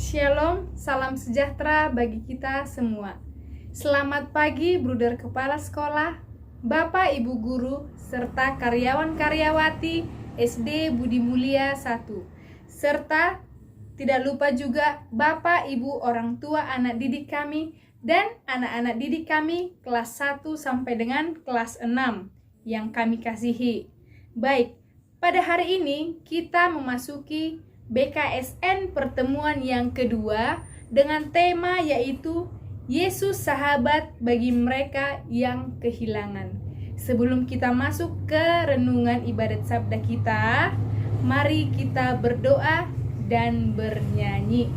Shalom, salam sejahtera bagi kita semua. Selamat pagi, bruder kepala sekolah, Bapak Ibu guru, serta karyawan-karyawati SD Budi Mulia 1. Serta tidak lupa juga Bapak Ibu orang tua anak didik kami dan anak-anak didik kami kelas 1 sampai dengan kelas 6 yang kami kasihi. Baik, pada hari ini kita memasuki BKSN pertemuan yang kedua dengan tema yaitu Yesus sahabat bagi mereka yang kehilangan. Sebelum kita masuk ke renungan ibadat sabda kita, mari kita berdoa dan bernyanyi.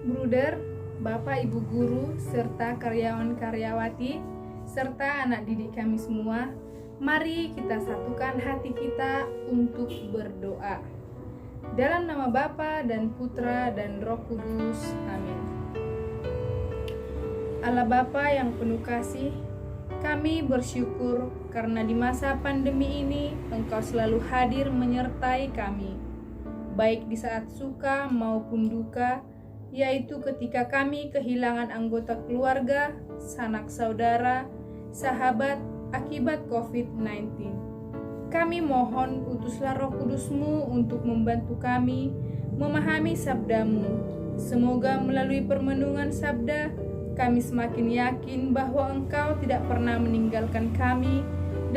Bruder, Bapak Ibu guru, serta karyawan-karyawati, serta anak didik kami semua, mari kita satukan hati kita untuk berdoa. Dalam nama Bapa dan Putra dan Roh Kudus, amin. Allah Bapa yang penuh kasih, kami bersyukur karena di masa pandemi ini Engkau selalu hadir menyertai kami, baik di saat suka maupun duka, yaitu ketika kami kehilangan anggota keluarga, sanak saudara, sahabat akibat COVID-19. Kami mohon utuslah Roh Kudus-Mu untuk membantu kami memahami sabda-Mu. Semoga melalui permenungan sabda, kami semakin yakin bahwa Engkau tidak pernah meninggalkan kami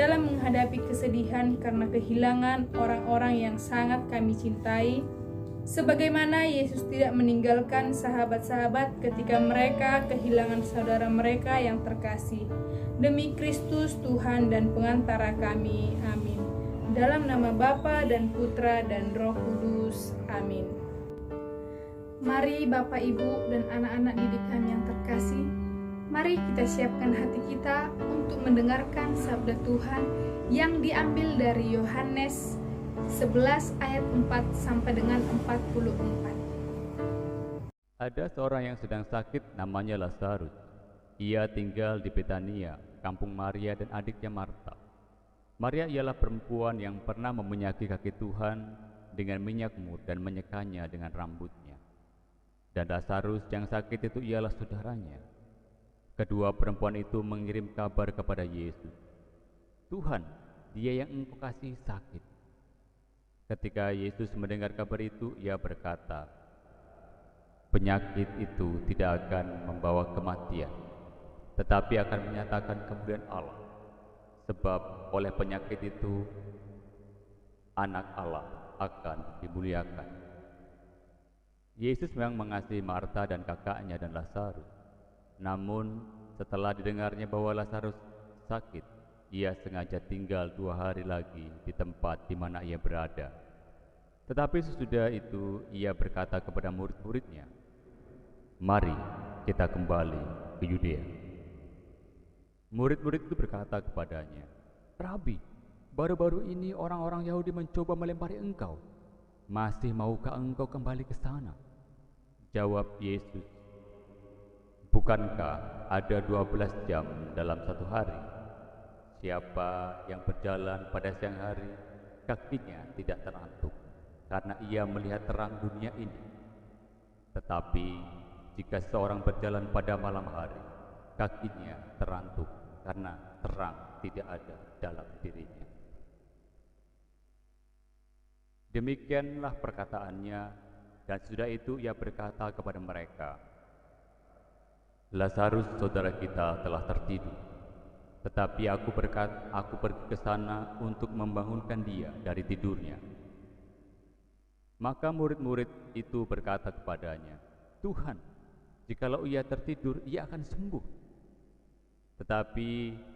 dalam menghadapi kesedihan karena kehilangan orang-orang yang sangat kami cintai, sebagaimana Yesus tidak meninggalkan sahabat-sahabat ketika mereka kehilangan saudara mereka yang terkasih. Demi Kristus Tuhan dan pengantara kami, amin. Dalam nama Bapa dan Putra dan Roh Kudus, amin. Mari Bapak Ibu dan anak-anak didik kami yang terkasih, mari kita siapkan hati kita untuk mendengarkan sabda Tuhan yang diambil dari Yohanes 11 ayat 4 sampai dengan 44. Ada seorang yang sedang sakit, namanya Lazarus. Ia tinggal di Betania, kampung Maria dan adiknya Marta. Maria ialah perempuan yang pernah meminyaki kaki Tuhan dengan minyak mur dan menyekanya dengan rambutnya. Dan Lazarus yang sakit itu ialah saudaranya. Kedua perempuan itu mengirim kabar kepada Yesus, "Tuhan, dia yang Engkau kasih sakit." Ketika Yesus mendengar kabar itu, ia berkata, "Penyakit itu tidak akan membawa kematian, tetapi akan menyatakan kemuliaan Allah. Sebab oleh penyakit itu, anak Allah akan dimuliakan." Yesus memang mengasihi Marta dan kakaknya dan Lazarus. Namun setelah didengarnya bahwa Lazarus sakit, ia sengaja tinggal 2 hari lagi di tempat di mana ia berada. Tetapi sesudah itu ia berkata kepada murid-muridnya, "Mari kita kembali ke Yudea." Murid-murid itu berkata kepadanya, "Rabi, baru-baru ini orang-orang Yahudi mencoba melempari engkau. Masih maukah engkau kembali ke sana?" Jawab Yesus, "Bukankah ada 12 jam dalam satu hari? Siapa yang berjalan pada siang hari, kakinya tidak terantuk, karena ia melihat terang dunia ini. Tetapi jika seorang berjalan pada malam hari, kakinya terantuk, karena terang tidak ada dalam dirinya." Demikianlah perkataannya, dan sudah itu ia berkata kepada mereka, "Lazarus saudara kita telah tertidur, tetapi aku pergi ke sana untuk membangunkan dia dari tidurnya." Maka murid-murid itu berkata kepadanya, "Tuhan, jikalau ia tertidur, ia akan sembuh." Tetapi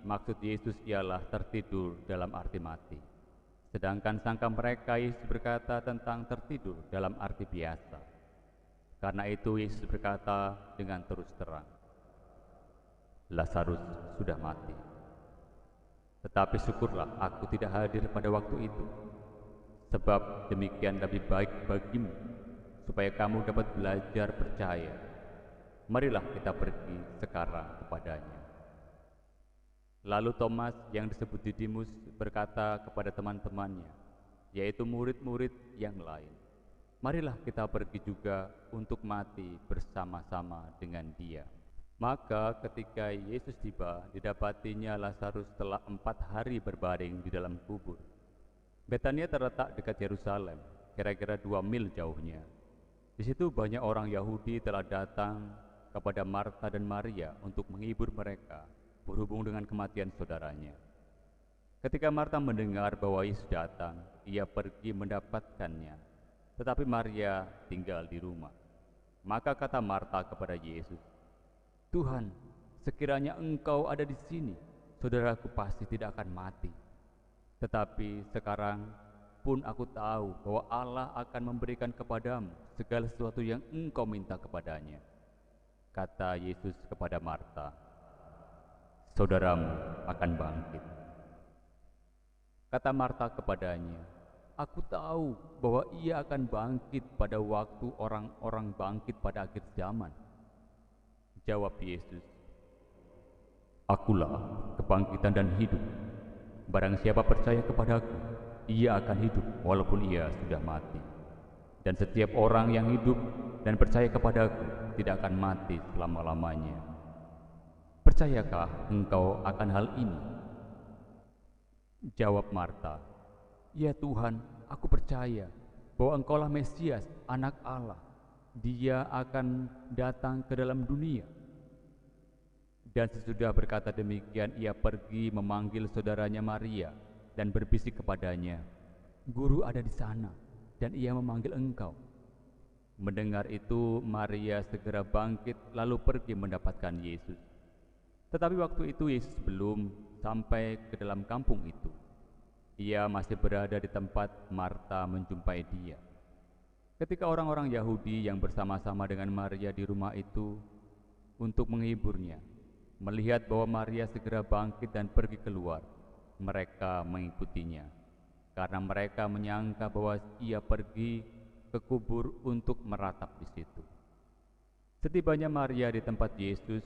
maksud Yesus ialah tertidur dalam arti mati. Sedangkan sangka mereka Yesus berkata tentang tertidur dalam arti biasa. Karena itu Yesus berkata dengan terus terang, "Lazarus sudah mati. Tetapi syukurlah aku tidak hadir pada waktu itu, sebab demikian lebih baik bagimu, supaya kamu dapat belajar percaya. Marilah kita pergi sekarang kepadanya." Lalu Thomas yang disebut Didimus berkata kepada teman-temannya, yaitu murid-murid yang lain, "Marilah kita pergi juga untuk mati bersama-sama dengan dia." Maka ketika Yesus tiba, didapatinya Lazarus telah 4 hari berbaring di dalam kubur. Betania terletak dekat Yerusalem, kira-kira 2 mil jauhnya. Di situ banyak orang Yahudi telah datang kepada Marta dan Maria untuk menghibur mereka berhubung dengan kematian saudaranya. Ketika Marta mendengar bahwa Yesus datang, ia pergi mendapatkannya, tetapi Maria tinggal di rumah. Maka kata Marta kepada Yesus, "Tuhan, sekiranya Engkau ada di sini, saudaraku pasti tidak akan mati. Tetapi sekarang pun aku tahu bahwa Allah akan memberikan kepadamu segala sesuatu yang engkau minta kepadanya." Kata Yesus kepada Marta, "Saudaramu akan bangkit." Kata Marta kepadanya, "Aku tahu bahwa ia akan bangkit pada waktu orang-orang bangkit pada akhir zaman." Jawab Yesus, "Akulah kebangkitan dan hidup. Barang siapa percaya kepadaku, ia akan hidup walaupun ia sudah mati. Dan setiap orang yang hidup dan percaya kepadaku tidak akan mati selama-lamanya. Percayakah engkau akan hal ini?" Jawab Marta, "Ya Tuhan, aku percaya bahwa Engkaulah Mesias, Anak Allah. Dia akan datang ke dalam dunia." Dan sesudah berkata demikian, ia pergi memanggil saudaranya Maria dan berbisik kepadanya, "Guru ada di sana, dan ia memanggil engkau." Mendengar itu, Maria segera bangkit lalu pergi mendapatkan Yesus. Tetapi waktu itu Yesus belum sampai ke dalam kampung itu. Ia masih berada di tempat Marta menjumpai dia. Ketika orang-orang Yahudi yang bersama-sama dengan Maria di rumah itu untuk menghiburnya, melihat bahwa Maria segera bangkit dan pergi keluar, mereka mengikutinya, karena mereka menyangka bahwa ia pergi ke kubur untuk meratap di situ. Setibanya Maria di tempat Yesus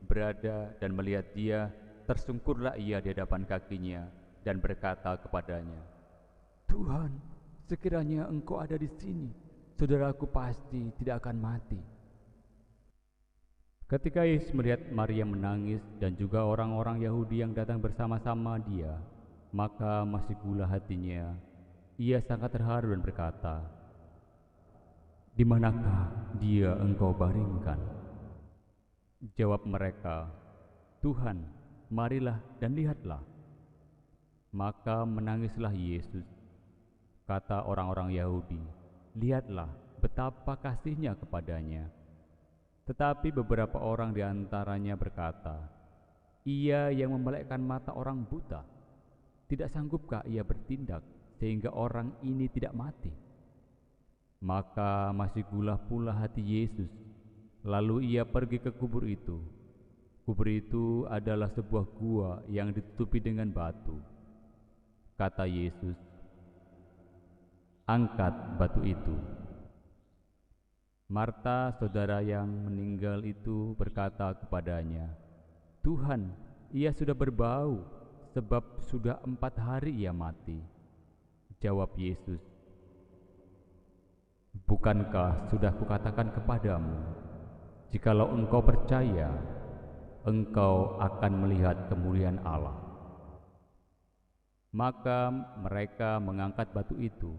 berada dan melihat dia, tersungkurlah ia di hadapan kakinya dan berkata kepadanya, "Tuhan, sekiranya Engkau ada di sini, saudaraku pasti tidak akan mati." Ketika Yesus melihat Maria menangis dan juga orang-orang Yahudi yang datang bersama-sama dia, maka masih gula hatinya. Ia sangat terharu dan berkata, "Di manakah dia engkau baringkan?" Jawab mereka, "Tuhan, marilah dan lihatlah." Maka menangislah Yesus. Kata orang-orang Yahudi, "Lihatlah betapa kasihnya kepadanya." Tetapi beberapa orang di antaranya berkata, "Ia yang memelekkan mata orang buta, tidak sanggupkah ia bertindak sehingga orang ini tidak mati?" Maka masih gula pula hati Yesus. Lalu ia pergi ke kubur itu. Kubur itu adalah sebuah gua yang ditutupi dengan batu. Kata Yesus, "Angkat batu itu." Marta, saudara yang meninggal itu, berkata kepadanya, "Tuhan, ia sudah berbau, sebab sudah 4 hari ia mati." Jawab Yesus, "Bukankah sudah kukatakan kepadamu, jikalau engkau percaya, engkau akan melihat kemuliaan Allah?" Maka mereka mengangkat batu itu.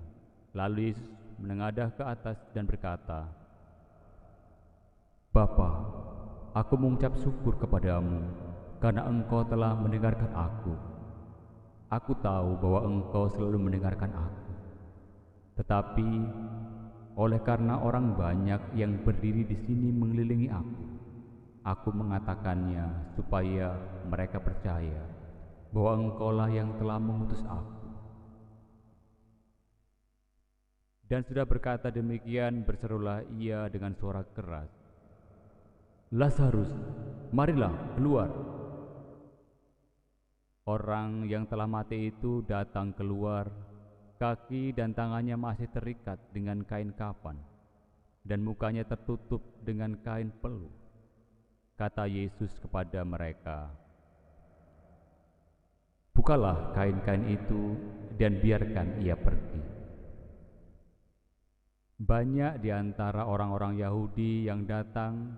Lalu Yesus menengadah ke atas dan berkata, "Bapa, aku mengucap syukur kepadamu karena engkau telah mendengarkan aku. Aku tahu bahwa engkau selalu mendengarkan aku. Tetapi oleh karena orang banyak yang berdiri di sini mengelilingi aku mengatakannya supaya mereka percaya bahwa engkaulah yang telah mengutus aku." Dan sudah berkata demikian, berserulah ia dengan suara keras, "Lazarus, marilah keluar." Orang yang telah mati itu datang keluar, kaki dan tangannya masih terikat dengan kain kafan, dan mukanya tertutup dengan kain peluh. Kata Yesus kepada mereka, "Bukalah kain-kain itu dan biarkan ia pergi." Banyak di antara orang-orang Yahudi yang datang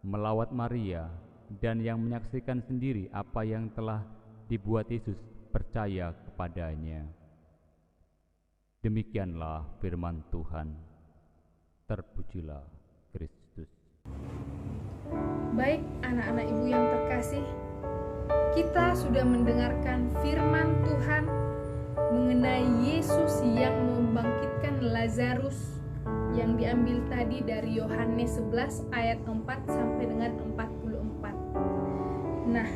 melawat Maria dan yang menyaksikan sendiri apa yang telah dibuat Yesus percaya kepadanya. Demikianlah firman Tuhan. Terpujilah Kristus. Baik anak-anak ibu yang terkasih, kita sudah mendengarkan firman Tuhan mengenai Yesus yang membangkitkan Lazarus yang diambil tadi dari Yohanes 11 ayat 4 sampai dengan 44. Nah,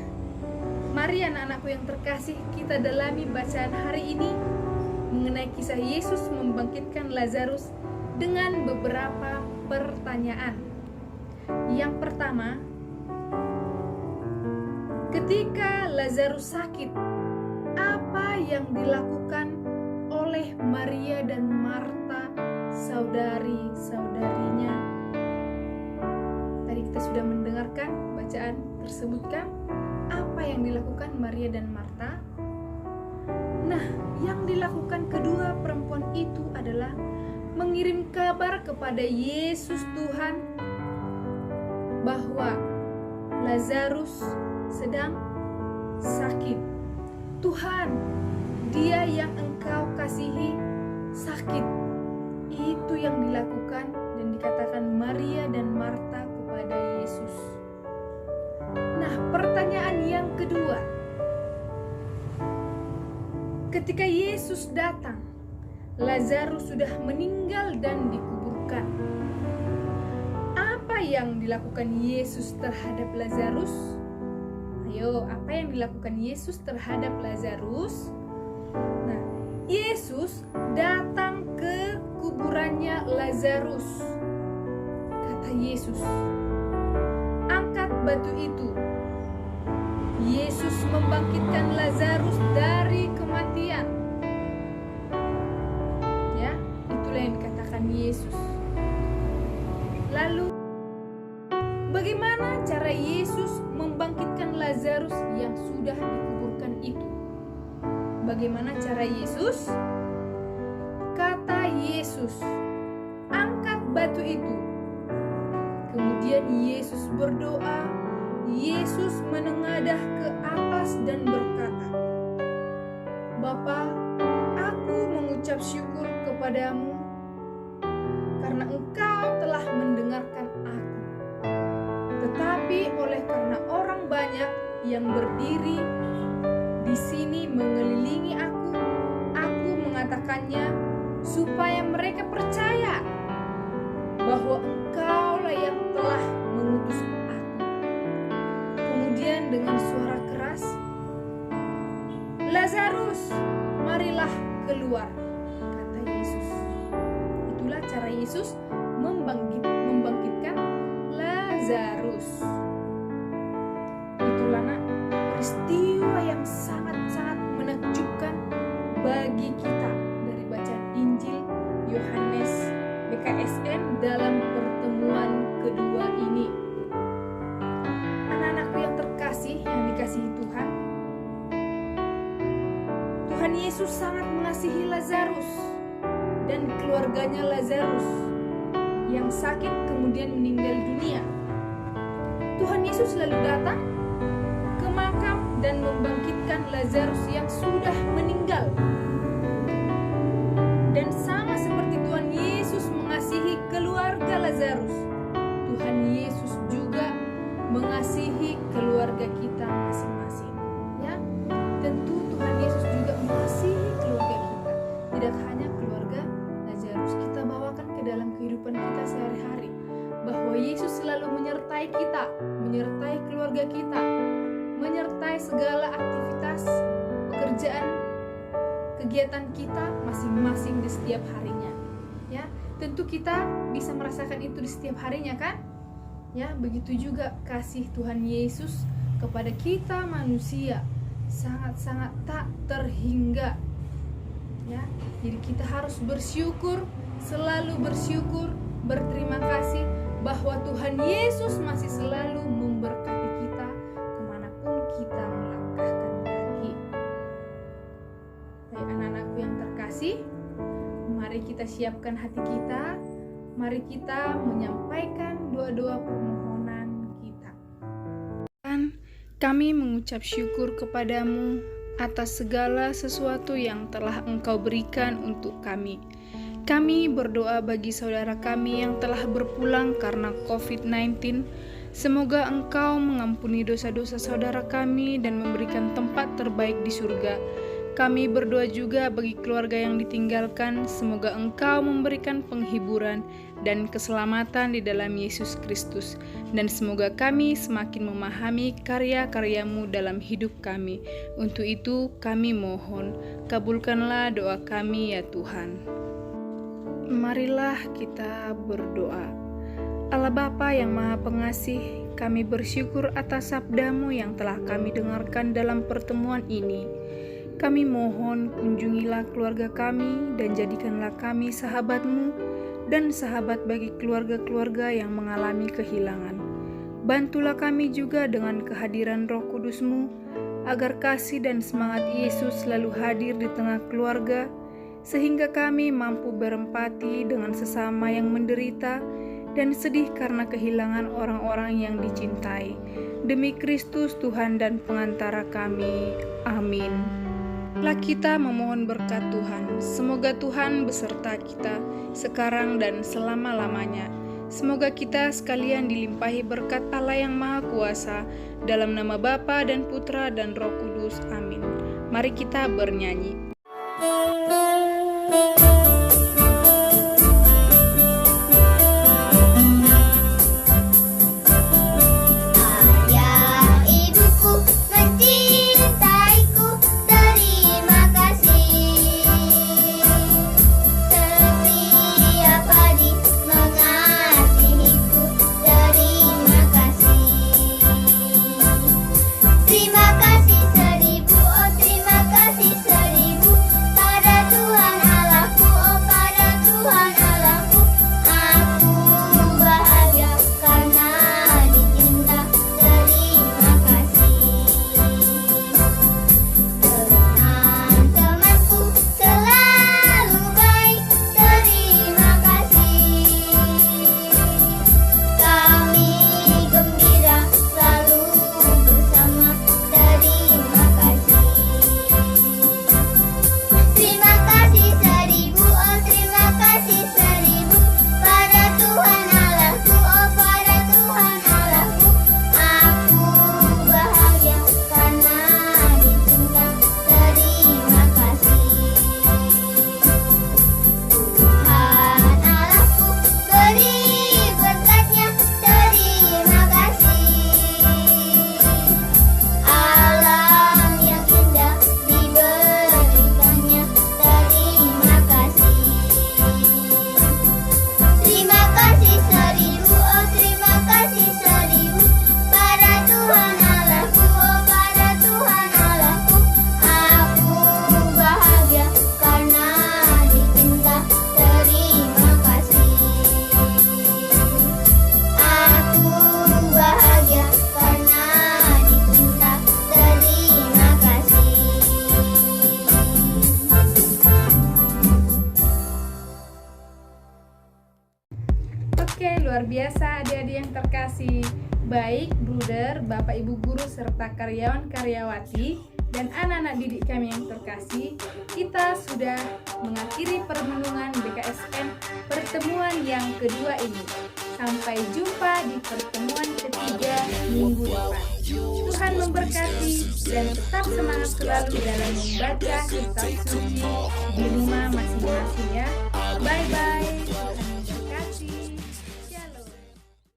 mari anak-anakku yang terkasih, kita dalami bacaan hari ini mengenai kisah Yesus membangkitkan Lazarus dengan beberapa pertanyaan. Yang pertama, ketika Lazarus sakit, apa yang dilakukan oleh Maria dan Marta, saudari-saudarinya? Tadi kita sudah mendengarkan bacaan tersebut kan? Apa yang dilakukan Maria dan Marta? Nah, yang dilakukan kedua perempuan itu adalah mengirim kabar kepada Yesus Tuhan bahwa Lazarus sedang sakit. Tuhan, dia yang engkau kasihi sakit. Itu yang dilakukan dan dikatakan Maria dan Marta kepada Yesus. Nah, pertanyaan yang kedua. Ketika Yesus datang, Lazarus sudah meninggal dan dikuburkan. Apa yang dilakukan Yesus terhadap Lazarus? Ayo, apa yang dilakukan Yesus terhadap Lazarus? Nah, Yesus datang ke kuburannya Lazarus. Kata Yesus, "Angkat batu itu." Yesus membangkitkan Lazarus dari kematian. Ya, itulah yang dikatakan Yesus. Lalu, bagaimana cara Yesus membangkitkan Lazarus yang sudah dikuburkan itu? Bagaimana cara Yesus? Kata Yesus, "Angkat batu itu." Kemudian Yesus berdoa. Yesus menengadah ke atas dan berkata, "Bapa, aku mengucap syukur kepadamu karena engkau telah mendengarkan aku. Tetapi oleh karena orang banyak yang berdiri di sini mengelilingi aku mengatakannya supaya mereka percaya bahwa engkaulah yang telah mengutus aku." Kemudian dengan suara keras, "Lazarus, marilah keluar," kata Yesus. Itulah cara Yesus membangkitkan Lazarus. peristiwa yang sangat-sangat menakjubkan bagi kita dari bacaan Injil Yohanes BKSN dalam pertemuan kedua ini. Anak-anakku yang terkasih, yang dikasihi Tuhan, Tuhan Yesus sangat mengasihi Lazarus dan keluarganya Lazarus yang sakit kemudian meninggal dunia. Tuhan Yesus selalu datang ke makam dan membangkitkan Lazarus yang sudah meninggal. Dan sama seperti Tuhan Yesus mengasihi keluarga Lazarus, Tuhan Yesus juga mengasihi keluarga kita masing-masing. Ya, tentu Tuhan Yesus juga mengasihi keluarga kita, tidak hanya keluarga Lazarus. Kita bawakan ke dalam kehidupan kita sehari-hari bahwa Yesus selalu menyertai kita, menyertai keluarga kita, menyertai segala aktivitas, pekerjaan, kegiatan kita masing-masing di setiap harinya. Ya, tentu kita bisa merasakan itu di setiap harinya, kan? Ya, begitu juga kasih Tuhan Yesus kepada kita manusia sangat-sangat tak terhingga. Ya, jadi kita harus bersyukur, selalu bersyukur, berterima kasih bahwa Tuhan Yesus masih selalu memberkati kita kemanapun kita melangkahkan kaki. Baik anak-anakku yang terkasih, mari kita siapkan hati kita, mari kita menyampaikan doa-doa permohonan kita. Dan kami mengucap syukur kepadamu atas segala sesuatu yang telah Engkau berikan untuk kami. Kami berdoa bagi saudara kami yang telah berpulang karena COVID-19. Semoga Engkau mengampuni dosa-dosa saudara kami dan memberikan tempat terbaik di surga. Kami berdoa juga bagi keluarga yang ditinggalkan. Semoga Engkau memberikan penghiburan dan keselamatan di dalam Yesus Kristus. Dan semoga kami semakin memahami karya-karya-Mu dalam hidup kami. Untuk itu kami mohon, kabulkanlah doa kami ya Tuhan. Marilah kita berdoa. Allah Bapa yang Maha Pengasih, kami bersyukur atas sabda-Mu yang telah kami dengarkan dalam pertemuan ini. Kami mohon kunjungilah keluarga kami dan jadikanlah kami sahabat-Mu dan sahabat bagi keluarga-keluarga yang mengalami kehilangan. Bantulah kami juga dengan kehadiran Roh Kudus-Mu, agar kasih dan semangat Yesus selalu hadir di tengah keluarga, sehingga kami mampu berempati dengan sesama yang menderita dan sedih karena kehilangan orang-orang yang dicintai. Demi Kristus Tuhan dan pengantara kami. Amin. Marilah kita memohon berkat Tuhan. Semoga Tuhan beserta kita sekarang dan selama-lamanya. Semoga kita sekalian dilimpahi berkat Allah yang Maha Kuasa, dalam nama Bapa dan Putra dan Roh Kudus. Amin. Mari kita bernyanyi. Terima kasih seribu pada Tuhan Allahku. Baik bruder, Bapak Ibu guru serta karyawan-karyawati dan anak-anak didik kami yang terkasih, kita sudah mengakhiri permenungan BKSM pertemuan yang kedua ini. Sampai jumpa di pertemuan ketiga minggu depan. Tuhan memberkati dan tetap semangat selalu dalam membaca kitab suci di rumah masing-masing ya. Bye-bye.